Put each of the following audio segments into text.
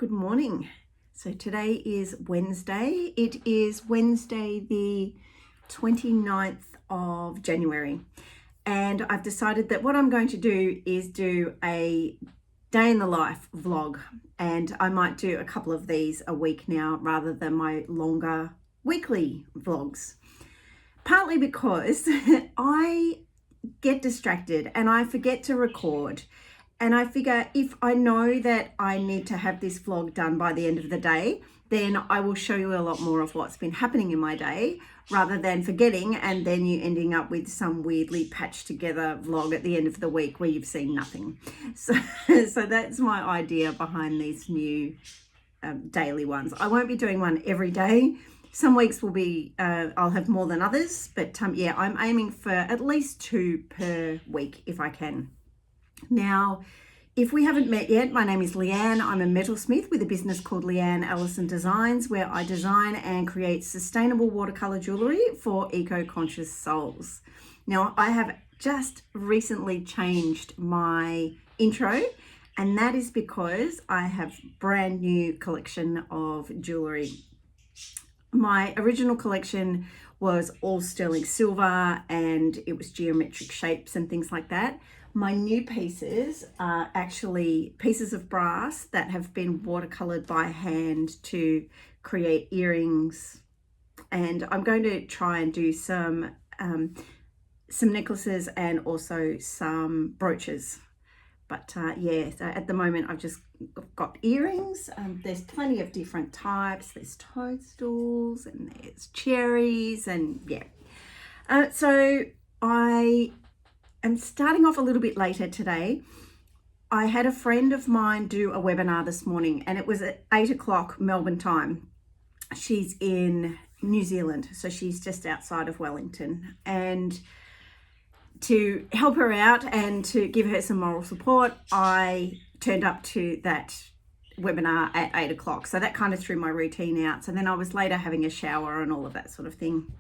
Good morning. So today is Wednesday. It is Wednesday the 29th of January. And I've decided that what I'm going to do is do a day in the life vlog. And I might do a couple of these a week now rather than my longer weekly vlogs. Partly because I get distracted and I forget to record. And I figure if I know that I need to have this vlog done by the end of the day, then I will show you a lot more of what's been happening in my day rather than forgetting and then you ending up with some weirdly patched together vlog at the end of the week where you've seen nothing. So that's my idea behind these new daily ones. I won't be doing one every day. Some weeks will be, I'll have more than others, but yeah, I'm aiming for at least 2 per week if I can. Now, if we haven't met yet, my name is Leanne. I'm a metalsmith with a business called Leanne Allison Designs, where I design and create sustainable watercolor jewellery for eco-conscious souls. Now, I have just recently changed my intro, and that is because I have a brand new collection of jewellery. My original collection was all sterling silver and it was geometric shapes and things like that. My new pieces are actually pieces of brass that have been watercolored by hand to create earrings. And I'm going to try and do some necklaces and also some brooches. But yeah, so at the moment I've just got earrings. There's plenty of different types. There's toadstools and there's cherries and yeah. So I'm starting off a little bit later today. I had a friend of mine do a webinar this morning and it was at 8 o'clock Melbourne time. She's in New Zealand, so she's just outside of Wellington. And to help her out and to give her some moral support, I turned up to that webinar at 8 o'clock. So that kind of threw my routine out. So then I was later having a shower and all of that sort of thing.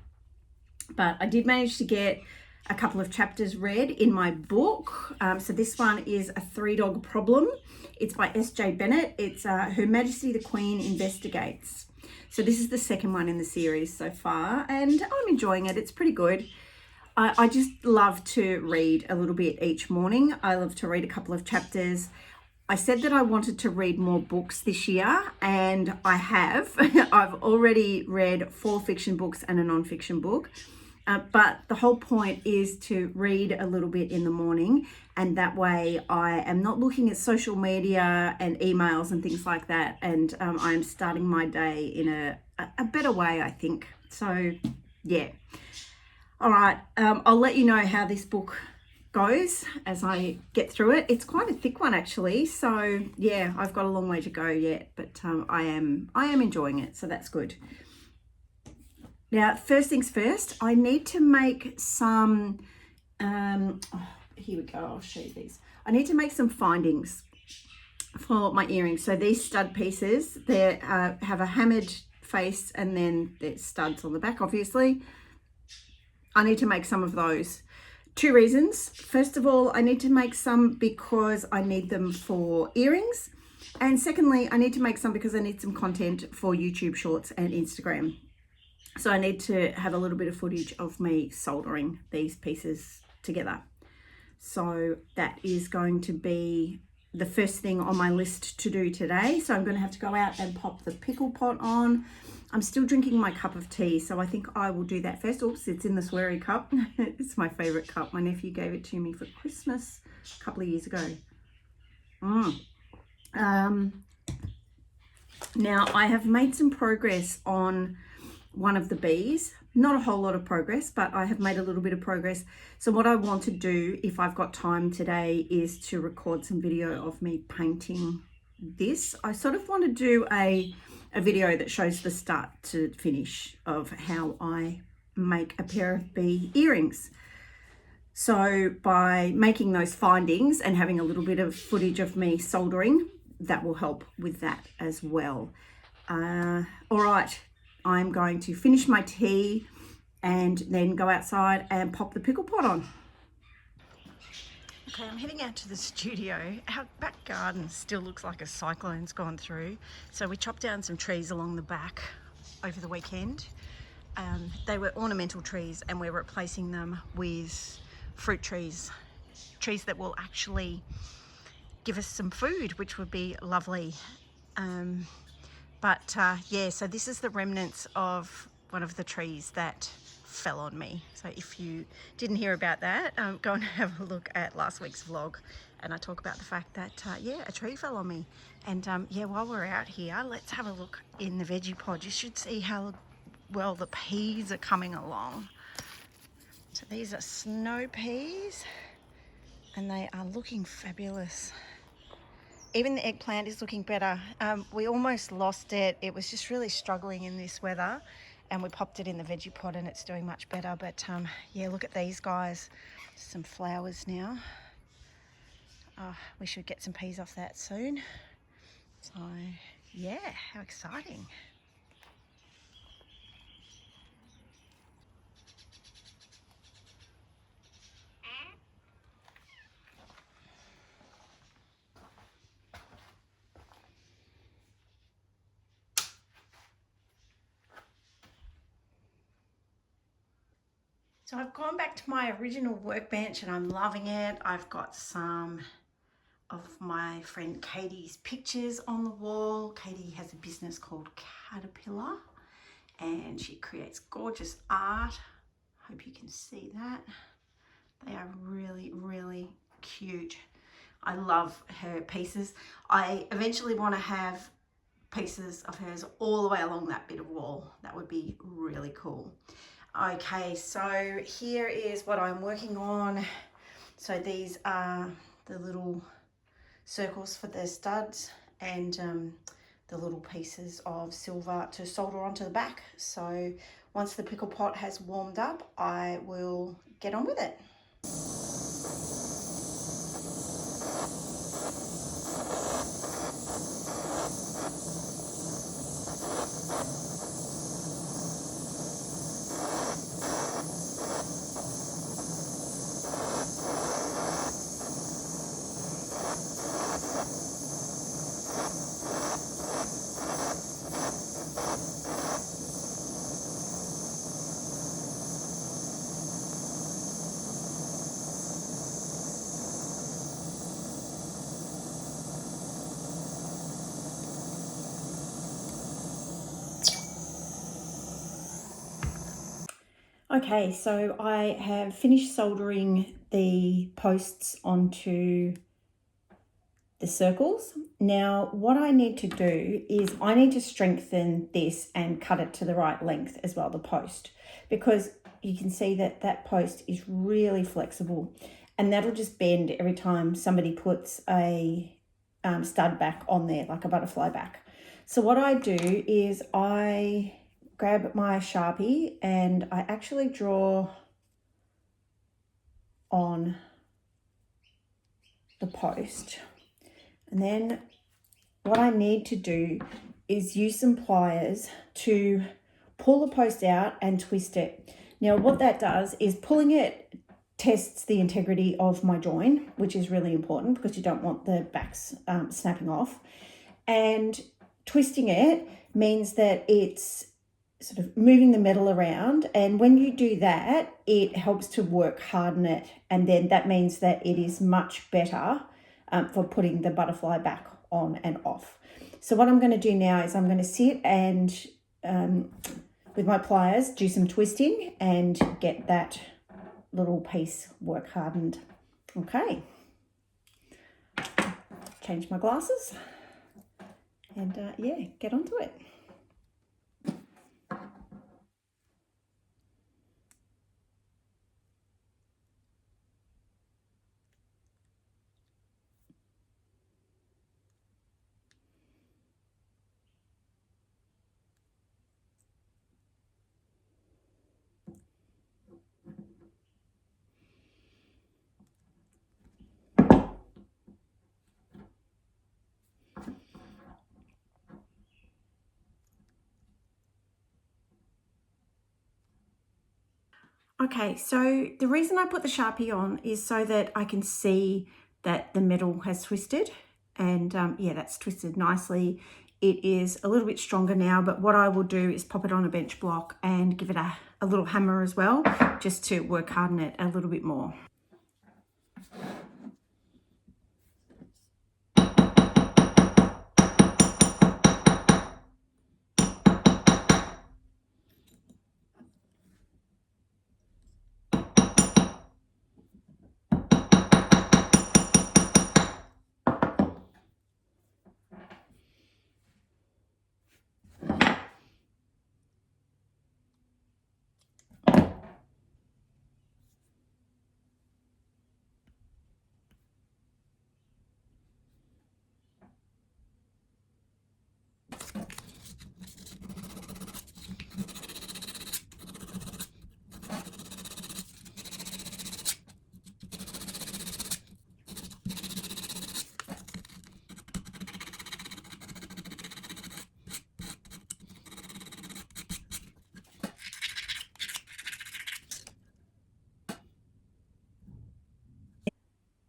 But I did manage to get a couple of chapters read in my book. So this one is A Three-Dog Problem. It's by S.J. Bennett. It's Her Majesty the Queen Investigates. So this is the second one in the series so far, and I'm enjoying it. It's pretty good. I just love to read a little bit each morning. I love to read a couple of chapters. I said that I wanted to read more books this year, and I have. I've already read 4 fiction books and a non-fiction book. But the whole point is to read a little bit in the morning, and that way I am not looking at social media and emails and things like that, and I'm starting my day in a better way, I think. So yeah. All right, I'll let you know how this book goes as I get through it. It's quite a thick one actually, so yeah, I've got a long way to go yet, but I am enjoying it, so that's good. Now, first things first, I need to make some, here we go, I'll show you these. I need to make some findings for my earrings. So these stud pieces, they have a hammered face and then there's studs on the back, obviously. I need to make some of those. 2 reasons. First of all, I need to make some because I need them for earrings. And secondly, I need to make some because I need some content for YouTube Shorts and Instagram. So I need to have a little bit of footage of me soldering these pieces together. So that is going to be the first thing on my list to do today. So I'm going to have to go out and pop the pickle pot on. I'm still drinking my cup of tea, so I think I will do that first. Oops, it's in the sweary cup. It's my favorite cup. My nephew gave it to me for Christmas a couple of years ago. Now I have made some progress on one of the bees. Not a whole lot of progress, but I have made a little bit of progress. So what I want to do, if I've got time today, is to record some video of me painting this. I sort of want to do a video that shows the start to finish of how I make a pair of bee earrings. So by making those findings and having a little bit of footage of me soldering, that will help with that as well. All right. I'm going to finish my tea and then go outside and pop the pickle pot on. Okay, I'm heading out to the studio. Our back garden still looks like a cyclone's gone through. So we chopped down some trees along the back over the weekend. They were ornamental trees and we're replacing them with fruit trees. Trees that will actually give us some food, which would be lovely. Yeah, so this is the remnants of one of the trees that fell on me. So if you didn't hear about that, go and have a look at last week's vlog, and I talk about the fact that yeah, a tree fell on me. And yeah, while we're out here, let's have a look in the veggie pod. You should see how well the peas are coming along. So these are snow peas and they are looking fabulous. Even the eggplant is looking better. We almost lost it. It was just really struggling in this weather, and we popped it in the veggie pot and it's doing much better. But yeah, look at these guys. Some flowers now. We should get some peas off that soon. So yeah, how exciting. So I've gone back to my original workbench and I'm loving it. I've got some of my friend Katie's pictures on the wall. Katie has a business called Caterpillar and she creates gorgeous art. Hope you can see that. They are really, really cute. I love her pieces. I eventually want to have pieces of hers all the way along that bit of wall. That would be really cool. Okay, so here is what I'm working on. So these are the little circles for the studs and the little pieces of silver to solder onto the back. So once the pickle pot has warmed up, I will get on with it. Okay, so I have finished soldering the posts onto the circles. Now, what I need to do is I need to strengthen this and cut it to the right length as well, the post, because you can see that that post is really flexible and that'll just bend every time somebody puts a stud back on there, like a butterfly back. So what I do is I grab my Sharpie and I actually draw on the post. And then what I need to do is use some pliers to pull the post out and twist it. Now what that does is pulling it tests the integrity of my join, which is really important because you don't want the backs snapping off. And twisting it means that it's sort of moving the metal around, and when you do that it helps to work harden it, and then that means that it is much better for putting the butterfly back on and off. So what I'm going to do now is I'm going to sit and with my pliers do some twisting and get that little piece work hardened. Okay, change my glasses and yeah, get onto it. Okay, so the reason I put the Sharpie on is so that I can see that the metal has twisted, and yeah, that's twisted nicely. It is a little bit stronger now, but what I will do is pop it on a bench block and give it a little hammer as well, just to work harden it a little bit more.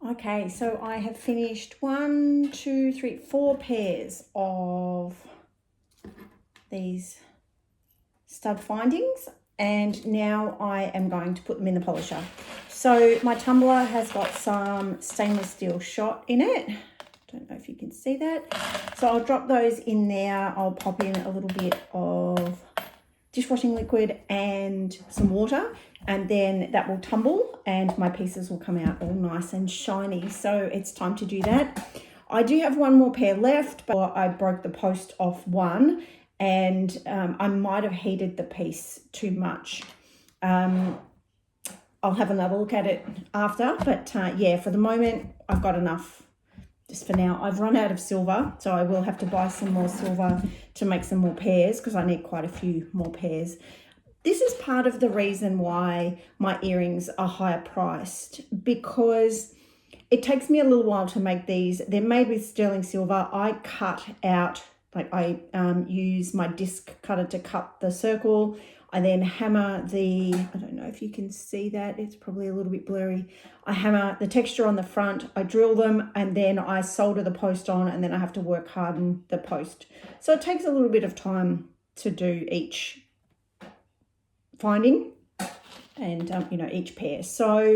Okay, so I have finished 1, 2, 3, 4 pairs of these stud findings, and now I am going to put them in the polisher. So my tumbler has got some stainless steel shot in it. Don't know if you can see that. So I'll drop those in there. I'll pop in a little bit of dishwashing liquid and some water, and then that will tumble and my pieces will come out all nice and shiny. So it's time to do that. I do have one more pair left, but I broke the post off one, and I might have heated the piece too much. I'll have another look at it after, but yeah, for the moment I've got enough. Just for now, I've run out of silver, so I will have to buy some more silver to make some more pairs, because I need quite a few more pairs. This is part of the reason why my earrings are higher priced, because it takes me a little while to make these. They're made with sterling silver. I cut out, like I use my disc cutter to cut the circle. I then hammer I don't know if you can see that, it's probably a little bit blurry. I hammer the texture on the front, I drill them, and then I solder the post on, and then I have to work harden the post. So it takes a little bit of time to do each finding and, you know, each pair. So,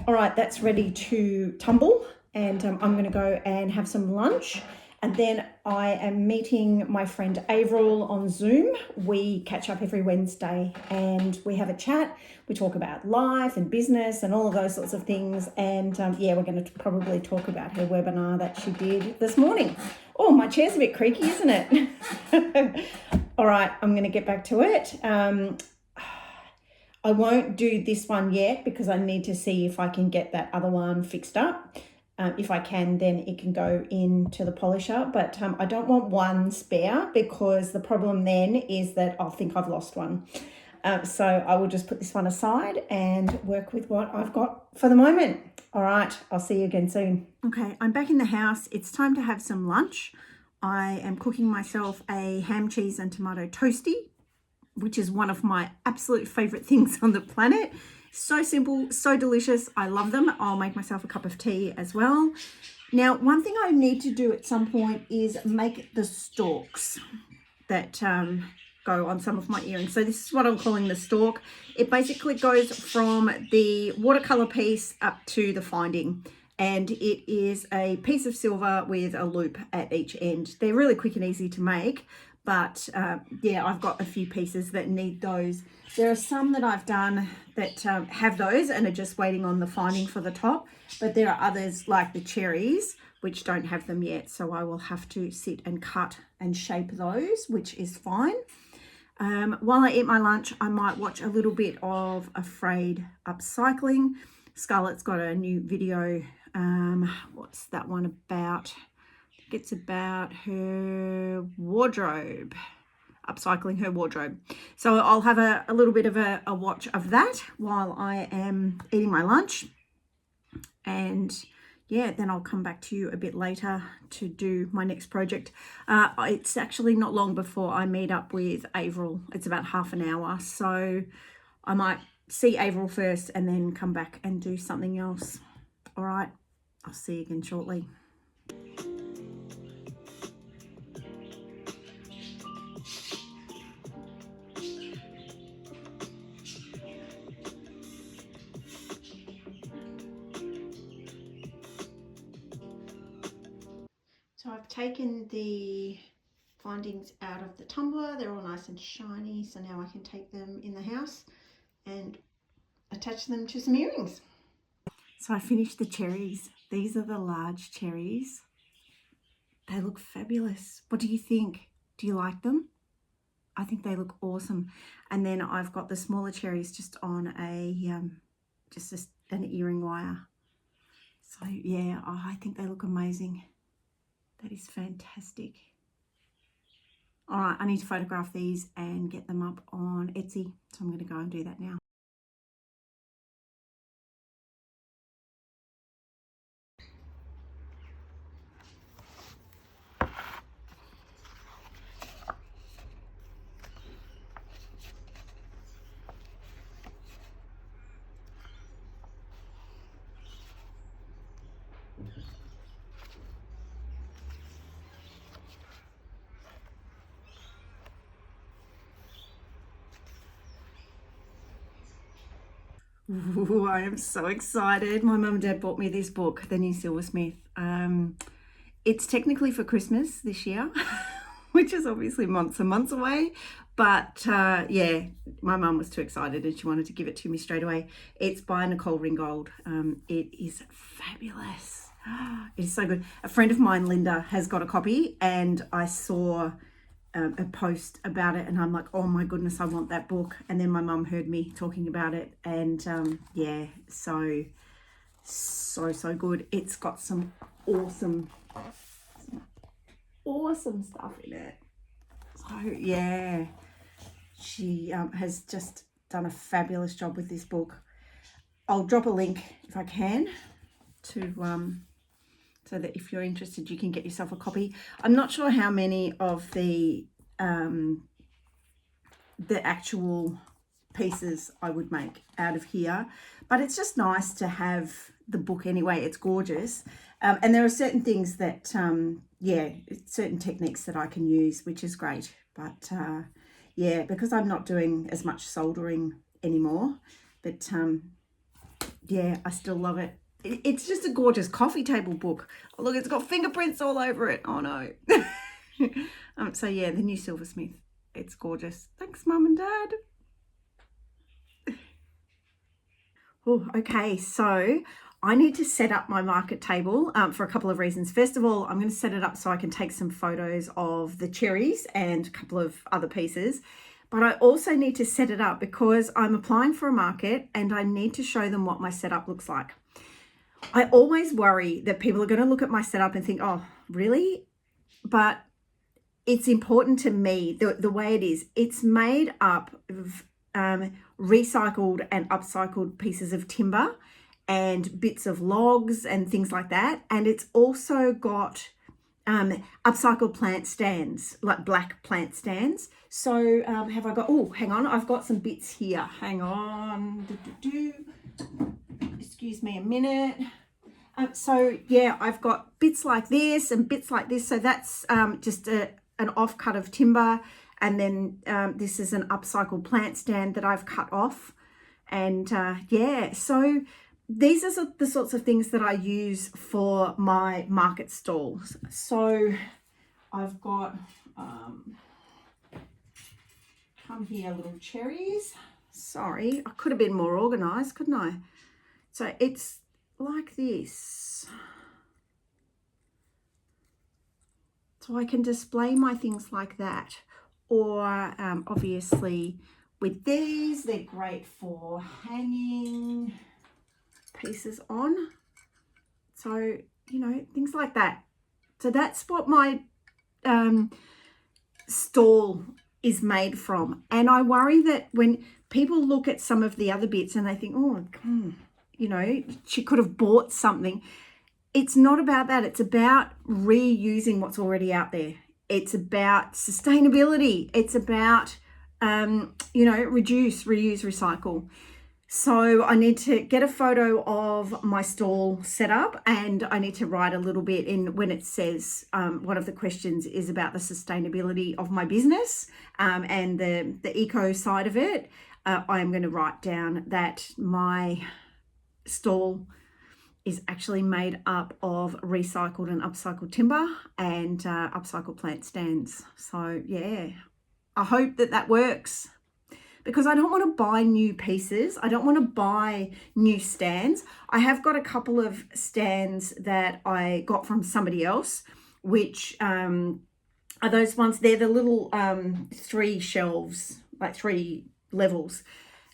all right, that's ready to tumble, and I'm going to go and have some lunch. And then I am meeting my friend Avril on Zoom. We catch up every Wednesday and we have a chat. We talk about life and business and all of those sorts of things. And yeah, we're going to probably talk about her webinar that she did this morning. Oh, my chair's a bit creaky, isn't it? All right, I'm going to get back to it. I won't do this one yet because I need to see if I can get that other one fixed up. If I can, then it can go into the polisher, but I don't want one spare, because the problem then is that I'll think I've lost one. So I will just put this one aside and work with what I've got for the moment. All right, I'll see you again soon. Okay, I'm back in the house. It's time to have some lunch. I am cooking myself a ham, cheese and tomato toastie, which is one of my absolute favorite things on the planet. So simple, so delicious. I love them. I'll make myself a cup of tea as well. Now, one thing I need to do at some point is make the stalks that go on some of my earrings. So this is what I'm calling the stalk. It basically goes from the watercolor piece up to the finding. And it is a piece of silver with a loop at each end. They're really quick and easy to make. But yeah, I've got a few pieces that need those. There are some that I've done that have those and are just waiting on the finding for the top. But there are others like the cherries, which don't have them yet. So I will have to sit and cut and shape those, which is fine. While I eat my lunch, I might watch a little bit of Afraid Upcycling. Scarlett's got a new video. What's that one about? It's about her wardrobe, upcycling her wardrobe. So I'll have a little bit of a watch of that while I am eating my lunch. And yeah, then I'll come back to you a bit later to do my next project. It's actually not long before I meet up with Avril. It's about half an hour. So I might see Avril first and then come back and do something else. All right, I'll see you again shortly. So I've taken the findings out of the tumbler. They're all nice and shiny, so now I can take them in the house and attach them to some earrings. So I finished the cherries. These are the large cherries. They look fabulous. What do you think? Do you like them? I think they look awesome. And then I've got the smaller cherries just on an earring wire. So yeah, oh, I think they look amazing. That is fantastic. All right, I need to photograph these and get them up on Etsy. So I'm going to go and do that now. Ooh, I am so excited. My mum and dad bought me this book, The New Silversmith. It's technically for Christmas this year, which is obviously months and months away. But yeah, my mum was too excited and she wanted to give it to me straight away. It's by Nicole Ringgold. It is fabulous. It is so good. A friend of mine, Linda, has got a copy and I saw a post about it and I'm like, oh my goodness, I want that book. And then my mum heard me talking about it and yeah, so good. It's got some awesome stuff in it. So yeah, she has just done a fabulous job with this book. I'll drop a link if I can to so that if you're interested, you can get yourself a copy. I'm not sure how many of the actual pieces I would make out of here, but it's just nice to have the book anyway. It's gorgeous. And there are certain things that, yeah, certain techniques that I can use, which is great. But yeah, because I'm not doing as much soldering anymore, but yeah, I still love it. It's just a gorgeous coffee table book. Oh, look, it's got fingerprints all over it. Oh no. So yeah, The New Silversmith. It's gorgeous. Thanks, Mum and Dad. Oh, okay, so I need to set up my market table for a couple of reasons. First of all, I'm going to set it up so I can take some photos of the cherries and a couple of other pieces. But I also need to set it up because I'm applying for a market and I need to show them what my setup looks like. I always worry that people are going to look at my setup and think, oh, really? But it's important to me, the way it is. It's made up of recycled and upcycled pieces of timber and bits of logs and things like that. And it's also got upcycled plant stands, like black plant stands. So have I got, oh, hang on, I've got some bits here. Hang on. Excuse me a minute. So yeah, I've got bits like this and bits like this. So that's just an offcut of timber. And then this is an upcycled plant stand that I've cut off. And yeah, so these are the sorts of things that I use for my market stalls. So I've got, come here, little cherries. Sorry, I could have been more organized, couldn't I? So it's like this. So I can display my things like that. Or obviously with these, they're great for hanging pieces on. So, you know, things like that. So that's what my stall is made from. And I worry that when people look at some of the other bits and they think, oh, you know, she could have bought something. It's not about that. It's about reusing what's already out there. It's about sustainability. It's about, you know, reduce, reuse, recycle. So I need to get a photo of my stall set up, and I need to write a little bit in when it says one of the questions is about the sustainability of my business and the eco side of it. I'm going to write down that my stall is actually made up of recycled and upcycled timber and upcycled plant stands. So yeah, I hope that works, because I don't want to buy new pieces. I don't want to buy new stands. I have got a couple of stands that I got from somebody else, which are those ones. They're the little 3 shelves, like 3 levels.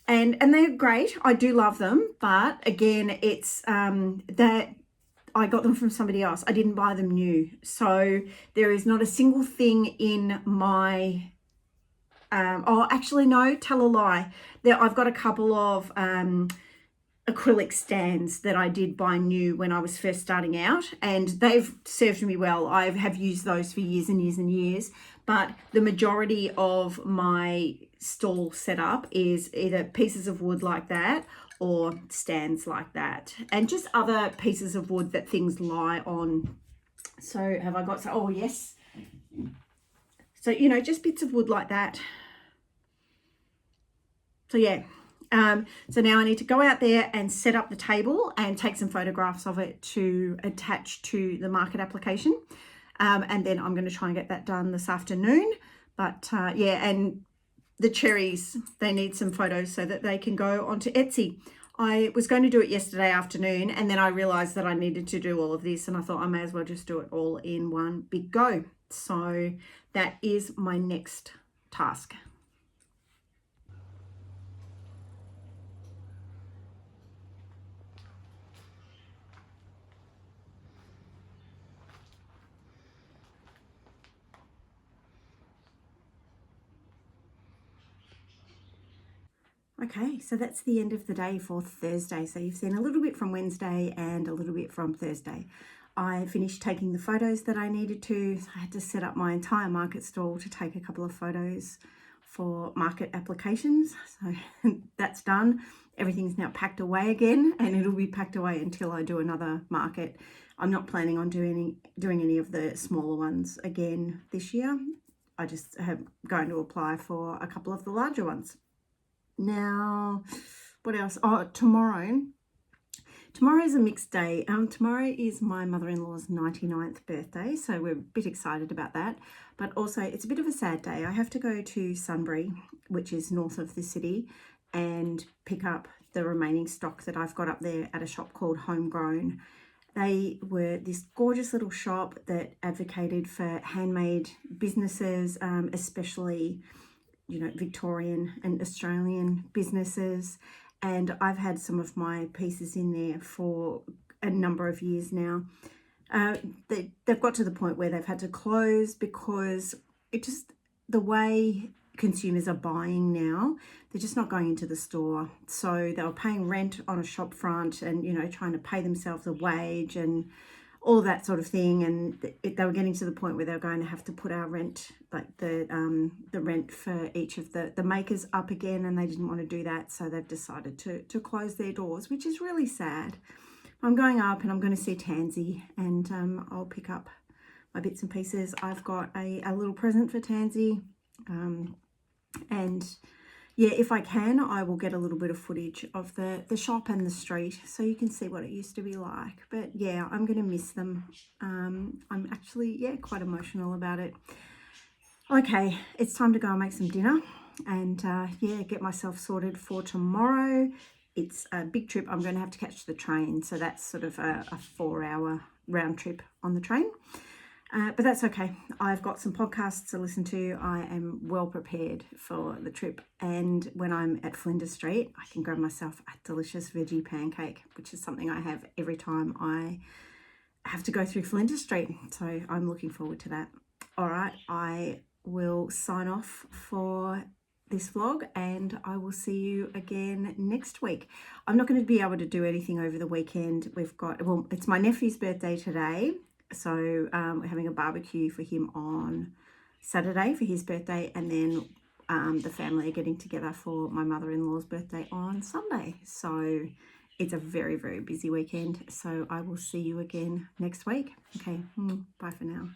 And they're great. I do love them. But again, it's that I got them from somebody else. I didn't buy them new. So there is not a single thing in my oh, actually, no, tell a lie. I've got a couple of acrylic stands that I did buy new when I was first starting out, and they've served me well. I have used those for years and years and years, but the majority of my stall setup is either pieces of wood like that or stands like that, and just other pieces of wood that things lie on. So have I got, so, oh yes. So, you know, just bits of wood like that. So yeah, so now I need to go out there and set up the table and take some photographs of it to attach to the market application. And then I'm going to try and get that done this afternoon. But yeah, and the cherries, they need some photos so that they can go onto Etsy. I was going to do it yesterday afternoon, and then I realized that I needed to do all of this, and I thought I may as well just do it all in one big go. So that is my next task. Okay, so that's the end of the day for Thursday. So you've seen a little bit from Wednesday and a little bit from Thursday. I finished taking the photos that I needed to. So I had to set up my entire market stall to take a couple of photos for market applications. So that's done. Everything's now packed away again, and it'll be packed away until I do another market. I'm not planning on doing any of the smaller ones again this year. I just am going to apply for a couple of the larger ones. Now, what else? Oh, tomorrow is a mixed day. Tomorrow is my mother-in-law's 99th birthday, so we're a bit excited about that. But also, it's a bit of a sad day. I have to go to Sunbury, which is north of the city, and pick up the remaining stock that I've got up there at a shop called Homegrown. They were this gorgeous little shop that advocated for handmade businesses, especially, you know, Victorian and Australian businesses. And I've had some of my pieces in there for a number of years now. They've got to the point where they've had to close because the way consumers are buying now, they're just not going into the store. So they were paying rent on a shop front and, you know, trying to pay themselves a wage and all that sort of thing, and they were getting to the point where they were going to have to put our rent, like the rent for each of the makers up again, and they didn't want to do that, so they've decided to close their doors, which is really sad. I'm going up and I'm going to see Tansy, and I'll pick up my bits and pieces. I've got a little present for Tansy, and yeah, if I can, I will get a little bit of footage of the shop and the street so you can see what it used to be like. But yeah, I'm going to miss them. I'm actually, yeah, quite emotional about it. Okay, it's time to go and make some dinner and yeah, get myself sorted for tomorrow. It's a big trip. I'm going to have to catch the train. So that's sort of a 4-hour round trip on the train. But that's okay. I've got some podcasts to listen to. I am well prepared for the trip. And when I'm at Flinders Street, I can grab myself a delicious veggie pancake, which is something I have every time I have to go through Flinders Street. So I'm looking forward to that. All right, I will sign off for this vlog and I will see you again next week. I'm not going to be able to do anything over the weekend. Well, it's my nephew's birthday today. So we're having a barbecue for him on Saturday for his birthday, and then the family are getting together for my mother-in-law's birthday on Sunday. So it's a very, very busy weekend. So I will see you again next week. Okay, bye for now.